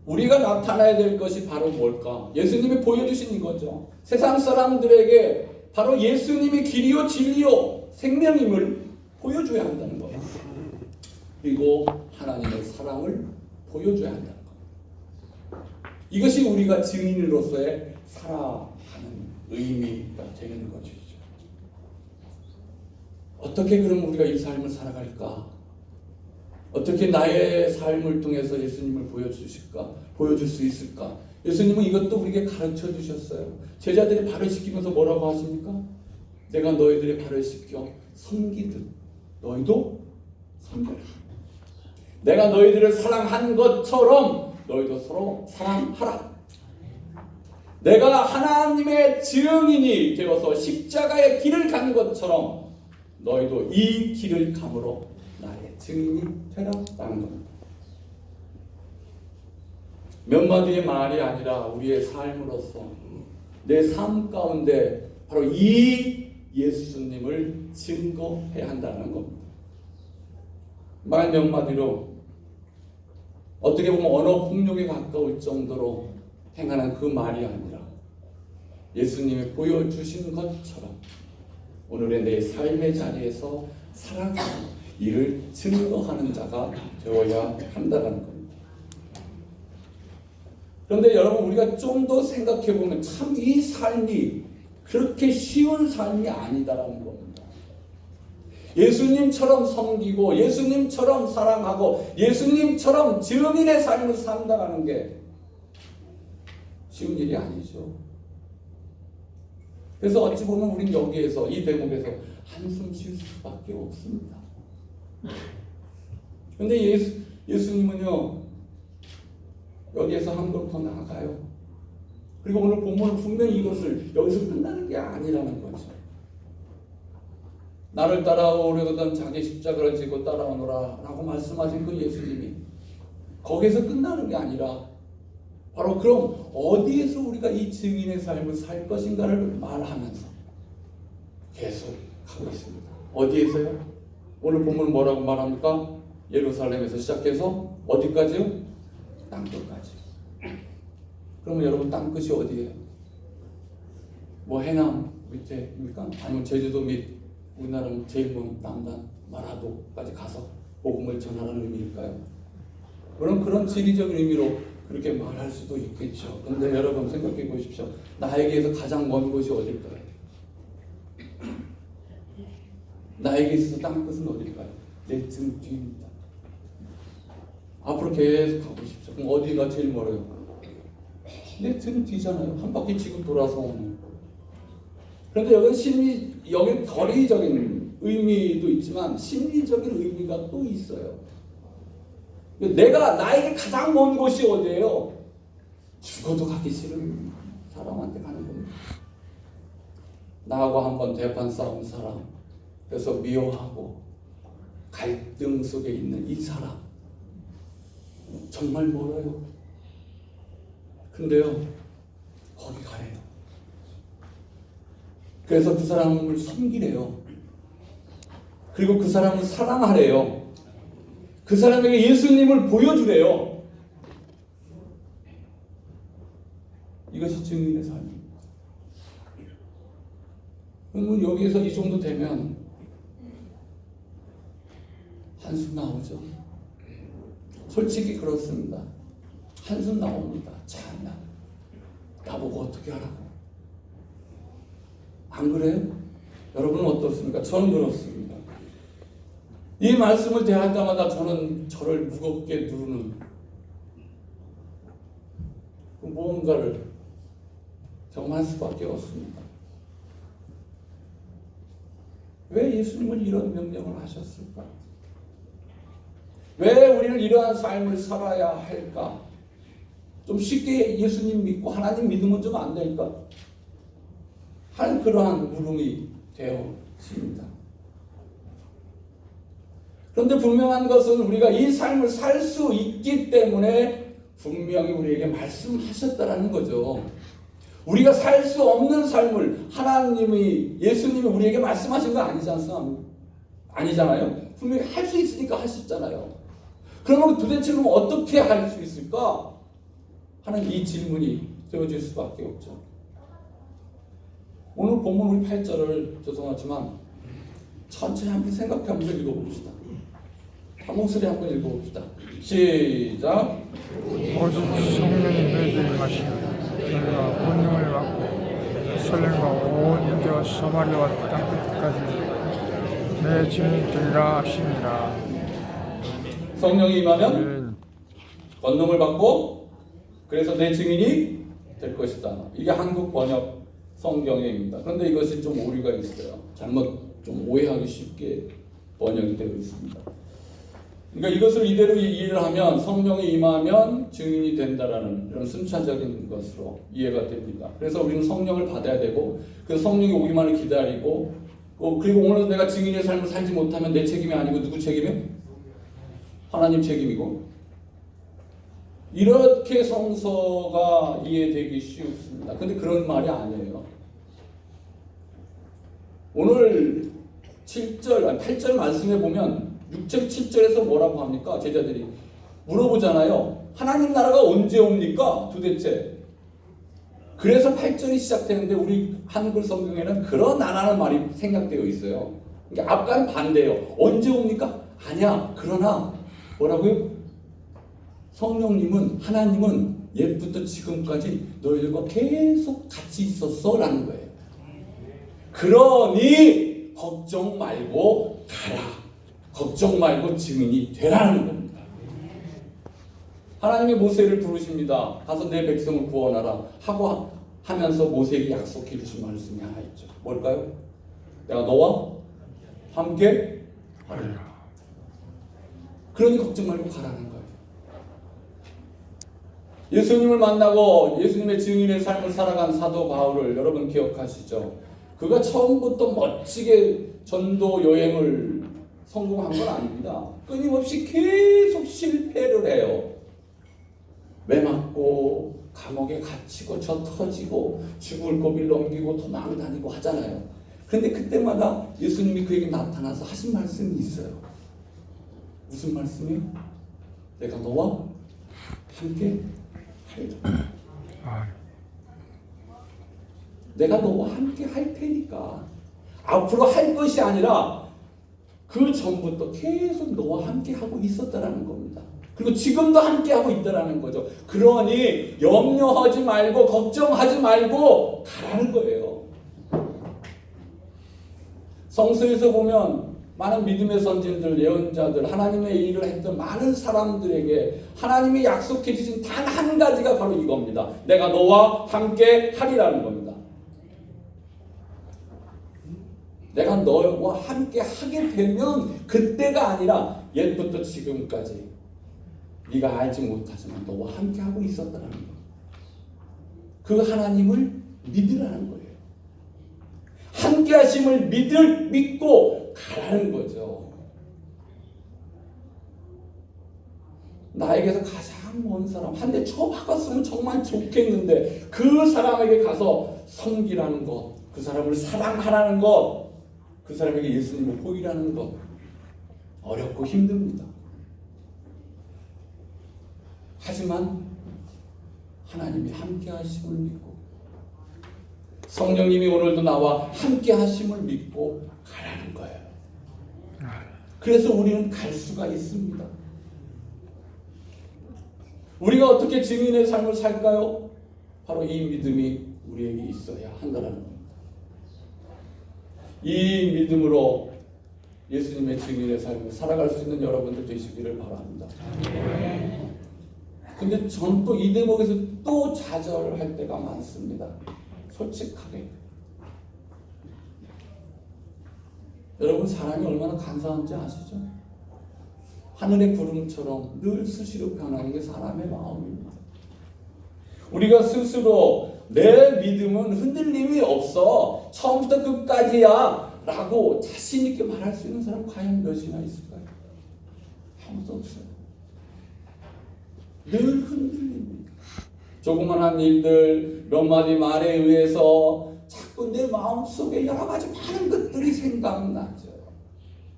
우리가 나타나야 될 것이 바로 뭘까? 예수님이 보여주신 이거죠. 세상 사람들에게 바로 예수님이 길이요 진리요 생명임을 보여줘야 한다는 거예요. 그리고 하나님의 사랑을 보여줘야 한다는 거예요. 이것이 우리가 증인으로서의 살아가는 의미가 되는 것이죠. 어떻게 그럼 우리가 이 삶을 살아갈까? 어떻게 나의 삶을 통해서 예수님을 보여줄 수 있을까? 예수님은 이것도 우리에게 가르쳐 주셨어요. 제자들이 발을 씻기면서 뭐라고 하십니까? 내가 너희들의 발을 씻겨 섬기듯 너희도 섬겨라. 내가 너희들을 사랑한 것처럼 너희도 서로 사랑하라. 내가 하나님의 증인이 되어서 십자가의 길을 간 것처럼 너희도 이 길을 감으로 나의 증인이 되라라는 겁니다. 몇 마디의 말이 아니라 우리의 삶으로서 내 삶 가운데 바로 이 예수님을 증거해야 한다는 겁니다. 말 몇 마디로 어떻게 보면 언어 폭력에 가까울 정도로 행하는 그 말이 아니라 예수님이 보여주신 것처럼 오늘의 내 삶의 자리에서 살아가는 이를 증거하는 자가 되어야 한다는 겁니다. 그런데 여러분 우리가 좀 더 생각해 보면 참 이 삶이 그렇게 쉬운 삶이 아니다라는 겁니다. 예수님처럼 섬기고 예수님처럼 사랑하고 예수님처럼 증인의 삶을 산다는 게 쉬운 일이 아니죠. 그래서 어찌 보면 우리는 여기에서 이 대목에서 한숨 쉴 수밖에 없습니다. 그런데 예수님은요 여기에서 한 걸 더 나아가요. 그리고 오늘 본문은 분명히 이것을 여기서 끝나는 게 아니라는 거죠. 나를 따라오려거든 자기 십자가를 지고 따라오너라 라고 말씀하신 그 예수님이 거기에서 끝나는 게 아니라 바로 그럼 어디에서 우리가 이 증인의 삶을 살 것인가를 말하면서 계속 가고 있습니다. 어디에서요? 오늘 본문은 뭐라고 말합니까? 예루살렘에서 시작해서 어디까지요? 땅끝까지. 그러면 여러분 땅끝이 어디예요? 뭐 해남 밑에입니까? 아니면 제주도 및 우리나라 제일 먼 남단 마라도까지 가서 복음을 전하는 의미일까요? 그런 지리적인 의미로 그렇게 말할 수도 있겠죠. 그런데 여러분 생각해 보십시오. 나에게서 가장 먼 곳이 어딜까요? 나에게 있어서 땅끝은 어딜까요? 내 등 뒤입니다. 앞으로 계속 가고 싶죠. 그럼 어디가 제일 멀어요? 내 등 뒤잖아요. 한 바퀴 지금 돌아서 오는. 그런데 여기는 거리적인 의미도 있지만 심리적인 의미가 또 있어요. 나에게 가장 먼 곳이 어디예요? 죽어도 가기 싫은 사람한테 가는 겁니다. 나하고 한번 대판 싸운 사람, 그래서 미워하고 갈등 속에 있는 이 사람 정말 멀어요. 근데요 거기 가래요. 그래서 그 사람을 섬기래요. 그리고 그 사람을 사랑하래요. 그 사람에게 예수님을 보여주래요. 이것이 증인의 삶입니다. 그러면 여기에서 이 정도 되면 한숨 나오죠. 솔직히 그렇습니다. 한숨 나옵니다. 참나 나보고 어떻게 하라고. 안 그래요? 여러분은 어떻습니까? 저는 그렇습니다. 이 말씀을 대할 때마다 저는 저를 무겁게 누르는 무언가를 경험할 수밖에 없습니다. 왜 예수님은 이런 명령을 하셨을까? 왜 우리는 이러한 삶을 살아야 할까? 좀 쉽게 예수님 믿고 하나님 믿으면 좀 안 될까? 한 그러한 물음이 되어집니다. 그런데 분명한 것은 우리가 이 삶을 살 수 있기 때문에 분명히 우리에게 말씀하셨다라는 거죠. 우리가 살 수 없는 삶을 예수님이 우리에게 말씀하신 거 아니잖아요. 분명히 할 수 있으니까 하셨잖아요. 그러면 도대체 어떻게 할 수 있을까? 하는 이 질문이 되어질 수밖에 없죠. 오늘 본문 우리 8절을 죄송하지만 천천히 한번 생각하면서 읽어봅시다. 한 목소리 한번 읽어봅시다. 시작. 오직 성령이 너희에게 임하시면 너희가 권능을 받고 설령과 온 유대와 사마리아와 땅끝까지 내 증인이 되리라 하시니라. 성령이 임하면 권능을 받고 그래서 내 증인이 될 것이다. 이게 한국 번역 성경입니다. 그런데 이것이 좀 오류가 있어요. 잘못 좀 오해하기 쉽게 번역이 되어 있습니다. 그러니까 이것을 이대로 이해를 하면 성령이 임하면 증인이 된다라는 이런 순차적인 것으로 이해가 됩니다. 그래서 우리는 성령을 받아야 되고 그 성령이 오기만을 기다리고 그리고 오늘 내가 증인의 삶을 살지 못하면 내 책임이 아니고 누구 책임이에요? 하나님 책임이고 이렇게 성서가 이해되기 쉽습니다. 근데 그런 말이 아니에요. 오늘 8절 말씀에 보면 6절, 7절에서 뭐라고 합니까? 제자들이 물어보잖아요. 하나님 나라가 언제 옵니까? 도대체. 그래서 8절이 시작되는데 우리 한글 성경에는 그러나라는 말이 생략되어 있어요. 그러니까 앞과는 반대예요. 언제 옵니까? 아니야. 그러나 뭐라고요? 성령님은 하나님은 옛부터 지금까지 너희들과 계속 같이 있었어 라는 거예요. 그러니 걱정 말고 가라. 걱정 말고 증인이 되라는 겁니다. 하나님이 모세를 부르십니다. 가서 내 백성을 구원하라 하고 하면서 모세에게 약속해 주신 말씀이 하나 있죠. 뭘까요? 내가 너와 함께 하리라. 그러니 걱정 말고 가라는 거예요. 예수님을 만나고 예수님의 증인의 삶을 살아간 사도 바울을 여러분 기억하시죠? 그가 처음부터 멋지게 전도 여행을 성공한 건 아닙니다. 끊임없이 계속 실패를 해요. 매 맞고 감옥에 갇히고 저 터지고 죽을 고비를 넘기고 도망 다니고 하잖아요. 근데 그때마다 예수님이 그에게 나타나서 하신 말씀이 있어요. 무슨 말씀이요? 내가 너와 함께 하리라. 내가 너와 함께 할 테니까 앞으로 할 것이 아니라 그 전부터 계속 너와 함께 하고 있었다라는 겁니다. 그리고 지금도 함께 하고 있다라는 거죠. 그러니 염려하지 말고 걱정하지 말고 가라는 거예요. 성서에서 보면 많은 믿음의 선진들, 예언자들, 하나님의 일을 했던 많은 사람들에게 하나님이 약속해 주신 단 한 가지가 바로 이겁니다. 내가 너와 함께 하리라는 겁니다. 내가 너와 함께 하게 되면 그때가 아니라 옛부터 지금까지 네가 알지 못하지만 너와 함께 하고 있었다는 거예요. 그 하나님을 믿으라는 거예요. 함께 하심을 믿고 가라는 거죠. 나에게서 가장 먼 사람 한 대 쳐박았으면 정말 좋겠는데 그 사람에게 가서 섬기라는 것, 그 사람을 사랑하라는 것, 그 사람에게 예수님을 보이라는 것 어렵고 힘듭니다. 하지만 하나님이 함께 하심을 믿고 성령님이 오늘도 나와 함께 하심을 믿고 가라는 거예요. 그래서 우리는 갈 수가 있습니다. 우리가 어떻게 증인의 삶을 살까요? 바로 이 믿음이 우리에게 있어야 한다는 겁니다. 이 믿음으로 예수님의 증인의 삶을 살아갈 수 있는 여러분들 되시기를 바랍니다. 근데 저는 또 이 대목에서 또 좌절할 때가 많습니다. 솔직하게. 여러분 사람이 얼마나 간사한지 아시죠? 하늘의 구름처럼 늘 수시로 변하는 게 사람의 마음입니다. 우리가 스스로 내 믿음은 흔들림이 없어 처음부터 끝까지야 라고 자신 있게 말할 수 있는 사람 과연 몇이나 있을까요? 아무도 없어요. 늘 흔들립니다. 조그만한 일들 몇 마디 말에 의해서 자꾸 내 마음속에 여러 가지 많은 것들이 생각나죠.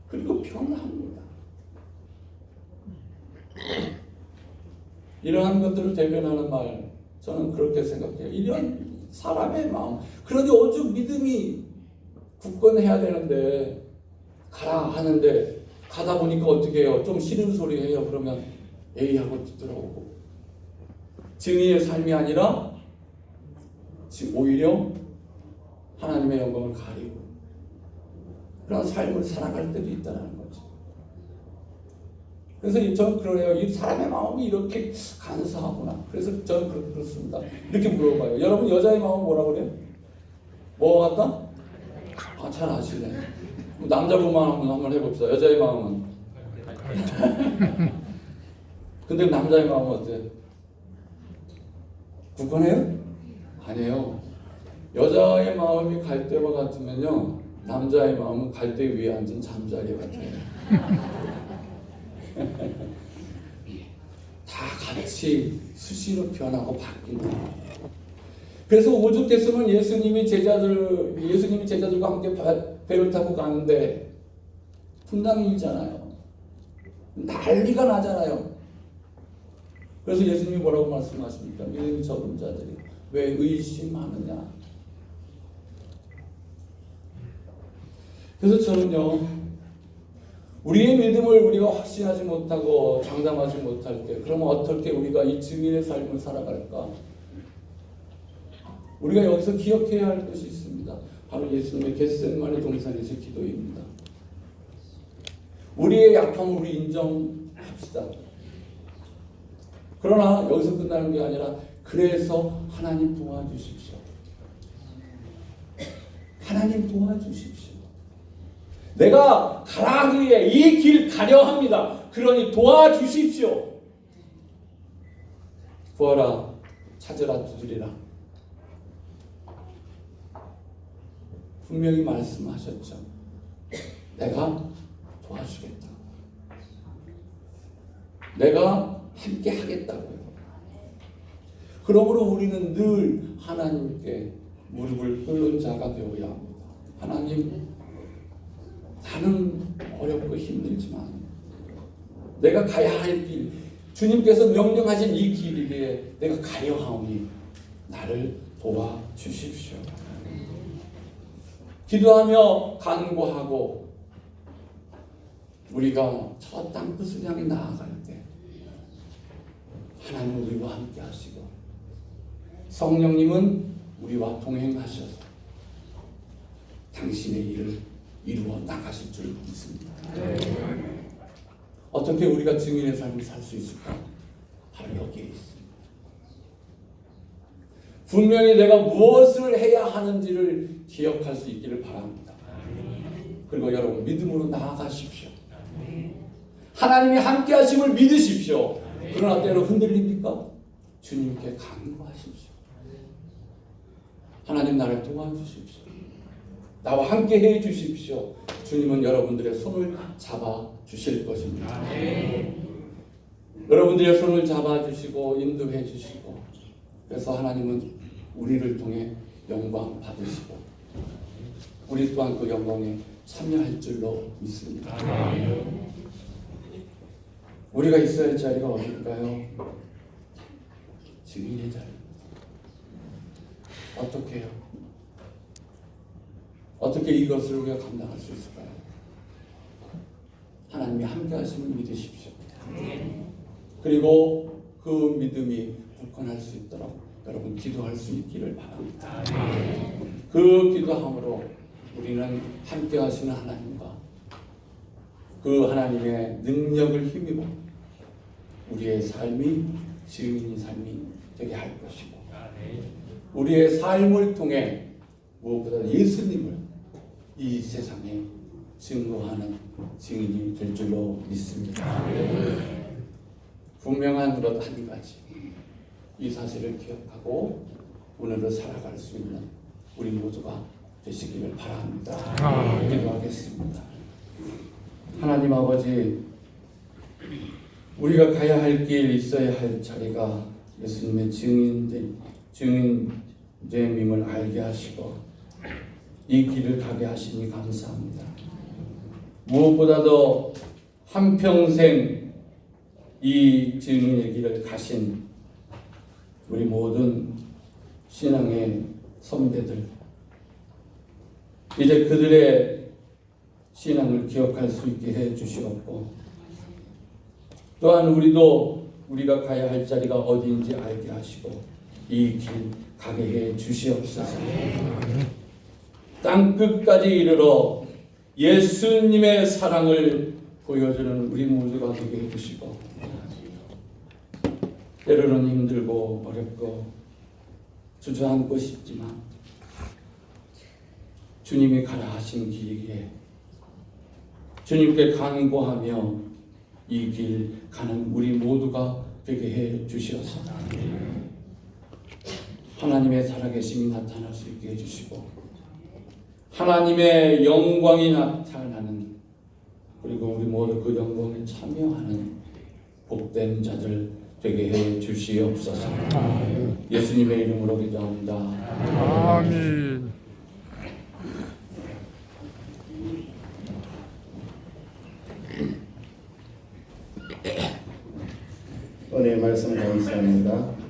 그리고 변합니다. 이러한 것들을 대변하는 말 저는 그렇게 생각해요. 이런 사람의 마음. 그런데 오죽 믿음이 굳건해야 되는데 가라 하는데 가다 보니까 어떻게 해요? 좀 싫은 소리 해요. 그러면 에이 하고 뒤돌아오고 증인의 삶이 아니라 지금 오히려 하나님의 영광을 가리고 그런 삶을 살아갈 때도 있다는 거죠. 그래서 저는 그래요. 이 사람의 마음이 이렇게 간사하구나. 그래서 저는 그렇습니다. 이렇게 물어봐요. 여러분 여자의 마음은 뭐라고 그래요? 뭐 같다? 아, 잘 아시네. 남자분만 한번 해봅시다. 여자의 마음은. 근데 남자의 마음은 어때요? 굳건해요? 아니에요. 여자의 마음이 갈대와 같으면요, 남자의 마음은 갈대 위에 앉은 잠자리 같아요. 다 같이 수시로 변하고 바뀐다. 그래서 오죽했으면 예수님이 제자들과 함께 배를 타고 가는데 분당이 있잖아요. 난리가 나잖아요. 그래서 예수님이 뭐라고 말씀하십니까? 믿음이 적은 자들이 왜 의심하느냐? 그래서 저는요, 우리의 믿음을 우리가 확신하지 못하고 장담하지 못할 때, 그러면 어떻게 우리가 이 증인의 삶을 살아갈까? 우리가 여기서 기억해야 할 것이 있습니다. 바로 예수님의 겟세마네 동산에서 기도입니다. 우리의 약함을 우리 인정합시다. 그러나 여기서 끝나는 게 아니라 그래서 하나님 도와주십시오. 하나님 도와주십시오. 내가 가라기에 이 길 가려 합니다. 그러니 도와주십시오. 구하라, 찾으라, 두드리라. 분명히 말씀하셨죠. 내가 도와주겠다. 내가 함께 하겠다고요. 그러므로 우리는 늘 하나님께 무릎을 꿇는 자가 되어야 합니다. 하나님, 나는 어렵고 힘들지만 내가 가야 할 길, 주님께서 명령하신 이 길이기에 내가 가려 하오니 나를 도와주십시오. 기도하며 간구하고 우리가 저 땅끝을 향해 나아갈 때 하나님은 우리와 함께 하시고 성령님은 우리와 동행하셔서 당신의 일을 이루어 나가실 줄 믿습니다. 어떻게 우리가 증인의 삶을 살 수 있을까? 바로 여기에 있습니다. 분명히 내가 무엇을 해야 하는지를 기억할 수 있기를 바랍니다. 그리고 여러분 믿음으로 나아가십시오. 하나님이 함께 하심을 믿으십시오. 그러나 때로 흔들립니까? 주님께 간구하십시오. 하나님 나를 도와주십시오. 나와 함께 해 주십시오. 주님은 여러분들의 손을 잡아 주실 것입니다. 여러분들의 손을 잡아 주시고 인도해 주시고, 그래서 하나님은 우리를 통해 영광 받으시고 우리 또한 그 영광에 참여할 줄로 믿습니다. 우리가 있어야 할 자리가 어딜까요? 증인의 자리. 어떻게 해요? 어떻게 이것을 우리가 감당할 수 있을까요? 하나님이 함께 하심을 믿으십시오. 그리고 그 믿음이 굳건할 수 있도록 여러분 기도할 수 있기를 바랍니다. 그 기도함으로 우리는 함께 하시는 하나님과 그 하나님의 능력을 힘입어 우리의 삶이 증인의 삶이 되게 할 것이고, 우리의 삶을 통해 무엇보다 예수님을 이 세상에 증거하는 증인이 될 줄로 믿습니다. 분명한 것 한 가지, 이 사실을 기억하고 오늘을 살아갈 수 있는 우리 모두가 되시기를 바랍니다. 기도하겠습니다. 하나님 아버지, 우리가 가야 할 길, 있어야 할 자리가 예수님의 증인됨임을 알게 하시고 이 길을 가게 하시니 감사합니다. 무엇보다도 한평생 이 증인의 길을 가신 우리 모든 신앙의 선배들, 이제 그들의 신앙을 기억할 수 있게 해 주시옵고, 또한 우리가 가야 할 자리가 어디인지 알게 하시고 이 길 가게 해 주시옵소서. 땅 끝까지 이르러 예수님의 사랑을 보여주는 우리 모두가 되게 해 주시고, 때로는 힘들고 어렵고 주저앉고 싶지만 주님이 가라 하신 길이기에 주님께 간구하며 이 길 가는 우리 모두가 되게 해 주시옵소서. 하나님의 살아계심이 나타날 수 있게 해주시고 하나님의 영광이 나타나는, 그리고 우리 모두 그 영광에 참여하는 복된 자들 되게 해 주시옵소서. 예수님의 이름으로 기도합니다. 아멘. 은혜의 말씀 감사합니다.